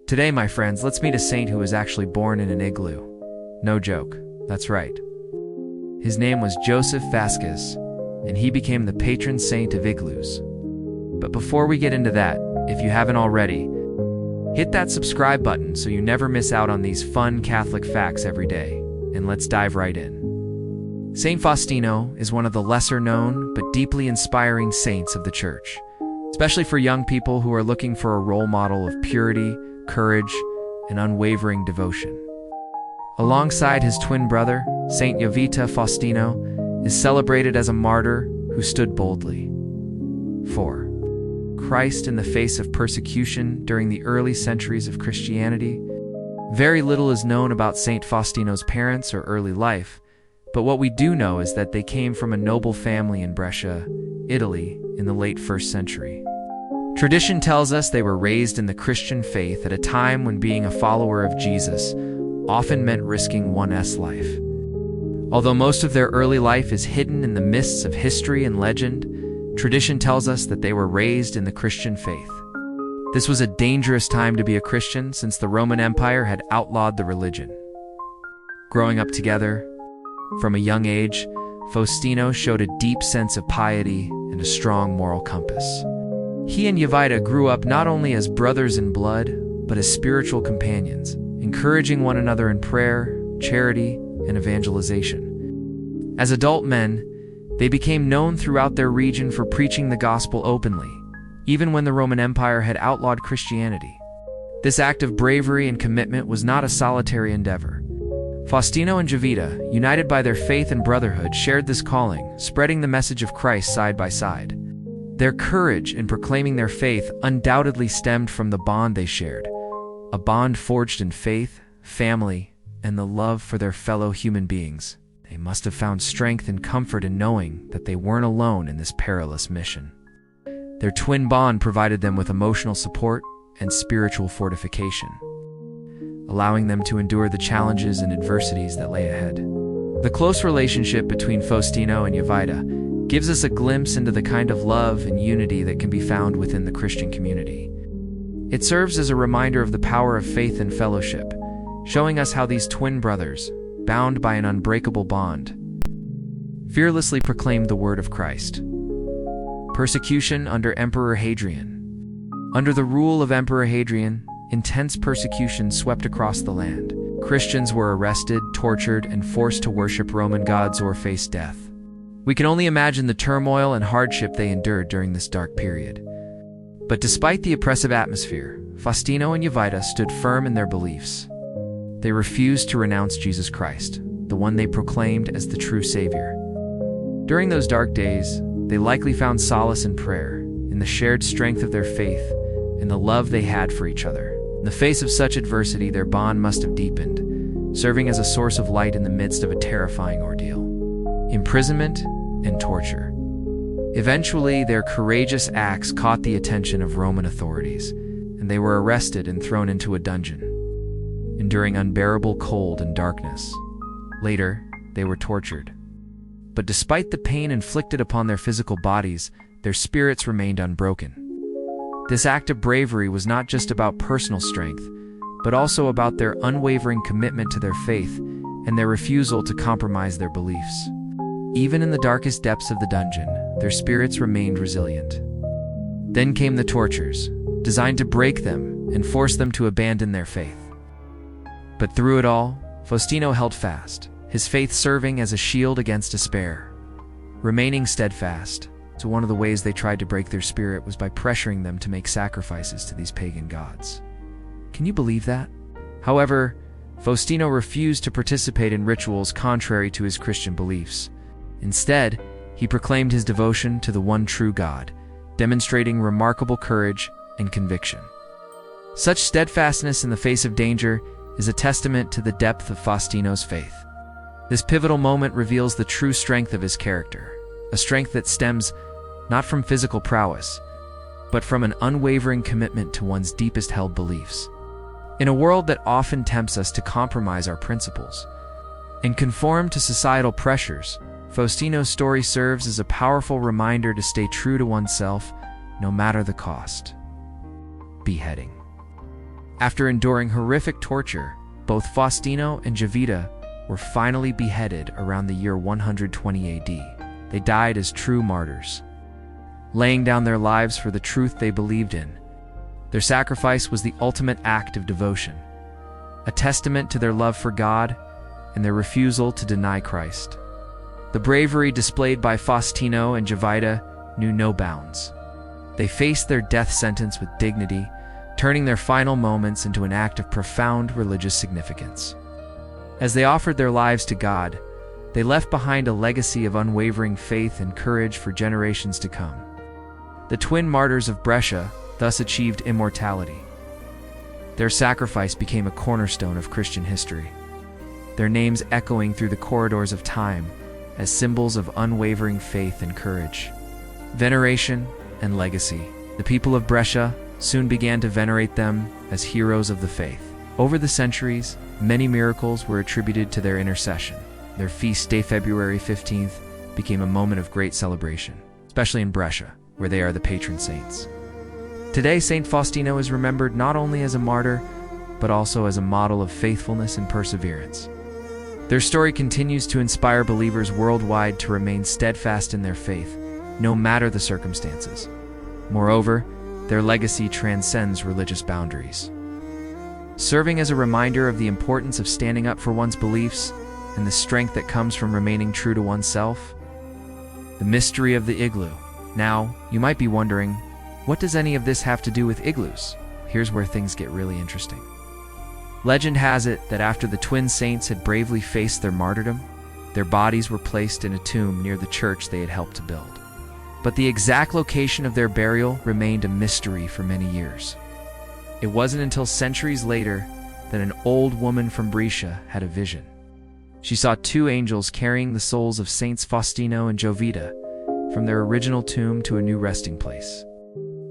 Today, my friends, let's meet a saint who was actually born in an igloo. No joke, that's right. His name was Joseph Vasquez, and he became the patron saint of igloos. But before we get into that, if you haven't already, hit that subscribe button so you never miss out on these fun Catholic facts every day, and let's dive right in. Saint Faustino is one of the lesser-known but deeply inspiring saints of the Church, especially for young people who are looking for a role model of purity, courage, and unwavering devotion. Alongside his twin brother, Saint Jovita, Faustino is celebrated as a martyr who stood boldly for Christ in the face of persecution during the early centuries of Christianity. Very little is known about Saint Faustino's parents or early life, but what we do know is that they came from a noble family in Brescia, Italy, in the late 1st century. Tradition tells us they were raised in the Christian faith at a time when being a follower of Jesus often meant risking one's life. Although most of their early life is hidden in the mists of history and legend, tradition tells us that they were raised in the Christian faith. This was a dangerous time to be a Christian since the Roman Empire had outlawed the religion. Growing up together, from a young age, Faustino showed a deep sense of piety and a strong moral compass. He and Jovita grew up not only as brothers in blood, but as spiritual companions, encouraging one another in prayer, charity, and evangelization. As adult men, they became known throughout their region for preaching the gospel openly, even when the Roman Empire had outlawed Christianity. This act of bravery and commitment was not a solitary endeavor. Faustino and Jovita, united by their faith and brotherhood, shared this calling, spreading the message of Christ side by side. Their courage in proclaiming their faith undoubtedly stemmed from the bond they shared, a bond forged in faith, family, and the love for their fellow human beings. They must have found strength and comfort in knowing that they weren't alone in this perilous mission. Their twin bond provided them with emotional support and spiritual fortification, allowing them to endure the challenges and adversities that lay ahead. The close relationship between Faustino and Jovita gives us a glimpse into the kind of love and unity that can be found within the Christian community. It serves as a reminder of the power of faith and fellowship, showing us how these twin brothers, bound by an unbreakable bond, fearlessly proclaimed the word of Christ. Persecution under Emperor Hadrian. Under the rule of Emperor Hadrian, intense persecution swept across the land. Christians were arrested, tortured, and forced to worship Roman gods or face death. We can only imagine the turmoil and hardship they endured during this dark period. But despite the oppressive atmosphere, Faustino and Jovita stood firm in their beliefs. They refused to renounce Jesus Christ, the one they proclaimed as the true Savior. During those dark days, they likely found solace in prayer, in the shared strength of their faith, and the love they had for each other. In the face of such adversity, their bond must have deepened, serving as a source of light in the midst of a terrifying ordeal. Imprisonment and torture. Eventually, their courageous acts caught the attention of Roman authorities, and they were arrested and thrown into a dungeon, enduring unbearable cold and darkness. Later, they were tortured. But despite the pain inflicted upon their physical bodies, their spirits remained unbroken. This act of bravery was not just about personal strength, but also about their unwavering commitment to their faith and their refusal to compromise their beliefs. Even in the darkest depths of the dungeon, their spirits remained resilient. Then came the tortures, designed to break them and force them to abandon their faith. But through it all, Faustino held fast, his faith serving as a shield against despair. Remaining steadfast, so one of the ways they tried to break their spirit was by pressuring them to make sacrifices to these pagan gods. Can you believe that? However, Faustino refused to participate in rituals contrary to his Christian beliefs. Instead, he proclaimed his devotion to the one true God, demonstrating remarkable courage and conviction. Such steadfastness in the face of danger is a testament to the depth of Faustino's faith. This pivotal moment reveals the true strength of his character, a strength that stems not from physical prowess, but from an unwavering commitment to one's deepest held beliefs. In a world that often tempts us to compromise our principles and conform to societal pressures, Faustino's story serves as a powerful reminder to stay true to oneself, no matter the cost. Beheading. After enduring horrific torture, both Faustino and Jovita were finally beheaded around the year 120 AD. They died as true martyrs, laying down their lives for the truth they believed in. Their sacrifice was the ultimate act of devotion, a testament to their love for God and their refusal to deny Christ. The bravery displayed by Faustino and Jovita knew no bounds. They faced their death sentence with dignity, turning their final moments into an act of profound religious significance. As they offered their lives to God, they left behind a legacy of unwavering faith and courage for generations to come. The twin martyrs of Brescia thus achieved immortality. Their sacrifice became a cornerstone of Christian history, their names echoing through the corridors of time as symbols of unwavering faith and courage. Veneration and legacy. The people of Brescia soon began to venerate them as heroes of the faith. Over the centuries, many miracles were attributed to their intercession. Their feast day, February 15th, became a moment of great celebration, especially in Brescia, where they are the patron saints. Today, Saint Faustino is remembered not only as a martyr, but also as a model of faithfulness and perseverance. Their story continues to inspire believers worldwide to remain steadfast in their faith, no matter the circumstances. Moreover, their legacy transcends religious boundaries, serving as a reminder of the importance of standing up for one's beliefs and the strength that comes from remaining true to oneself. The mystery of the igloo. Now, you might be wondering, what does any of this have to do with igloos? Here's where things get really interesting. Legend has it that after the twin saints had bravely faced their martyrdom, their bodies were placed in a tomb near the church they had helped to build. But the exact location of their burial remained a mystery for many years. It wasn't until centuries later that an old woman from Brescia had a vision. She saw two angels carrying the souls of Saints Faustino and Jovita from their original tomb to a new resting place.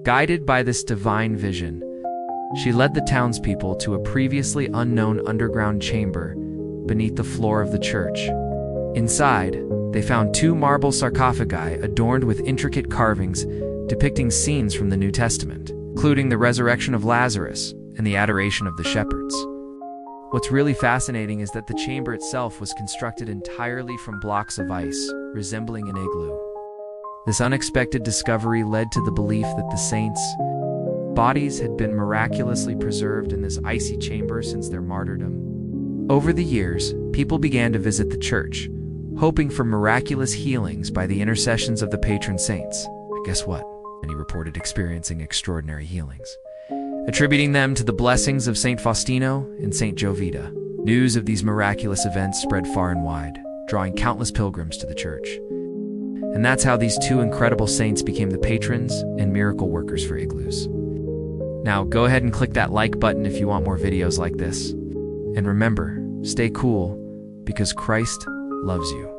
Guided by this divine vision, she led the townspeople to a previously unknown underground chamber beneath the floor of the church. Inside, they found two marble sarcophagi adorned with intricate carvings depicting scenes from the New Testament, including the resurrection of Lazarus and the adoration of the shepherds. What's really fascinating is that the chamber itself was constructed entirely from blocks of ice, resembling an igloo. This unexpected discovery led to the belief that the saints' bodies had been miraculously preserved in this icy chamber since their martyrdom. Over the years, people began to visit the church, hoping for miraculous healings by the intercessions of the patron saints. But guess what? Many reported experiencing extraordinary healings, attributing them to the blessings of Saint Faustino and Saint Jovita. News of these miraculous events spread far and wide, drawing countless pilgrims to the church. And that's how these two incredible saints became the patrons and miracle workers for igloos. Now, go ahead and click that like button if you want more videos like this. And remember, stay cool, because Christ loves you.